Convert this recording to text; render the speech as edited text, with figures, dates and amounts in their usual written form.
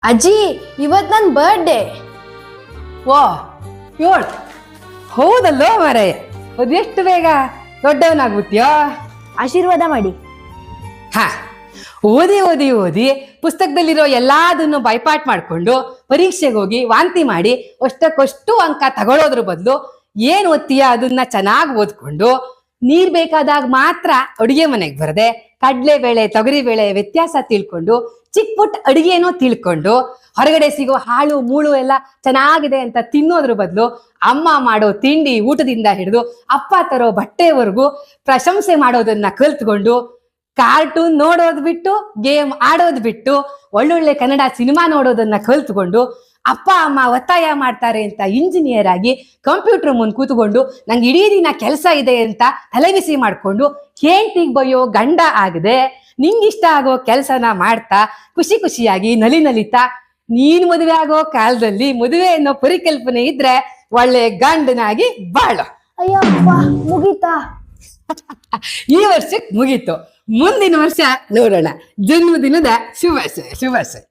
ಅಜ್ಜಿ, ಇವತ್ ನನ್ ಬರ್ಡೇ. ವಾ, 7. ಹೌದಲ್ಲೋ ಮಾರಾಯ, ಅದೆಷ್ಟು ಬೇಗ ದೊಡ್ಡವನಾಗ್ಬಿಟ್ಯೋ. ಆಶೀರ್ವಾದ ಮಾಡಿ. ಹಾ, ಓದಿ ಓದಿ ಓದಿ ಪುಸ್ತಕದಲ್ಲಿರೋ ಎಲ್ಲಾದನ್ನು ಬೈಪಾಟ್ ಮಾಡ್ಕೊಂಡು ಪರೀಕ್ಷೆಗೆ ಹೋಗಿ ವಾಂತಿ ಮಾಡಿ ಅಷ್ಟಕ್ಕಷ್ಟು ಅಂಕ ತಗೊಳ್ಳೋದ್ರ ಬದಲು ಏನ್ ಓದ್ತೀಯ ಅದನ್ನ ಚೆನ್ನಾಗಿ ಓದ್ಕೊಂಡು ನೀರ್ ಬೇಕಾದಾಗ ಮಾತ್ರ ಅಡುಗೆ ಮನೆಗೆ ಬರದೆ ಕಡ್ಲೆಬೇಳೆ ತೊಗರಿಬೇಳೆ ವ್ಯತ್ಯಾಸ ತಿಳ್ಕೊಂಡು ಚಿಕ್ಕ ಪುಟ್ಟ ಅಡುಗೆನೂ ತಿಳ್ಕೊಂಡು ಹೊರಗಡೆ ಸಿಗೋ ಹಾಳು ಮೂಳು ಎಲ್ಲ ಚೆನ್ನಾಗಿದೆ ಅಂತ ತಿನ್ನೋದ್ರ ಬದಲು ಅಮ್ಮ ಮಾಡೋ ತಿಂಡಿ ಊಟದಿಂದ ಹಿಡಿದು ಅಪ್ಪ ತರೋ ಬಟ್ಟೆವರೆಗೂ ಪ್ರಶಂಸೆ ಮಾಡೋದನ್ನ ಕಲ್ತ್ಕೊಂಡು ಕಾರ್ಟೂನ್ ನೋಡೋದ್ ಬಿಟ್ಟು ಗೇಮ್ ಆಡೋದ್ ಬಿಟ್ಟು ಒಳ್ಳೊಳ್ಳೆ ಕನ್ನಡ ಸಿನಿಮಾ ನೋಡೋದನ್ನ ಕಲ್ತ್ಕೊಂಡು ಅಪ್ಪ ಅಮ್ಮ ಒತ್ತಾಯ ಮಾಡ್ತಾರೆ ಅಂತ ಇಂಜಿನಿಯರ್ ಆಗಿ ಕಂಪ್ಯೂಟರ್ ಮುಂದೆ ಕೂತ್ಕೊಂಡು ನಂಗೆ ಇಡೀ ದಿನ ಕೆಲಸ ಇದೆ ಅಂತ ತಲೆಬಿಸಿ ಮಾಡ್ಕೊಂಡು ಹೆಂಡ್ತಿಗ್ ಬಯ್ಯೋ ಗಂಡ ಆಗದೆ ನಿಂಗಿಷ್ಟ ಆಗೋ ಕೆಲಸನ ಮಾಡ್ತಾ ಖುಷಿ ಖುಷಿಯಾಗಿ ನಲಿತಾ ನೀನ್ ಮದುವೆ ಆಗೋ ಕಾಲದಲ್ಲಿ ಮದುವೆ ಅನ್ನೋ ಪರಿಕಲ್ಪನೆ ಇದ್ರೆ ಒಳ್ಳೆ ಗಂಡನಾಗಿ ಬಾಳು. ಅಯ್ಯೋ ಮುಗೀತಾ? ಈ ವರ್ಷಕ್ಕೆ ಮುಗೀತು, ಮುಂದಿನ ವರ್ಷ ನೋಡೋಣ. ಜನ್ಮದಿನದ ಶುಭಾಶಯ.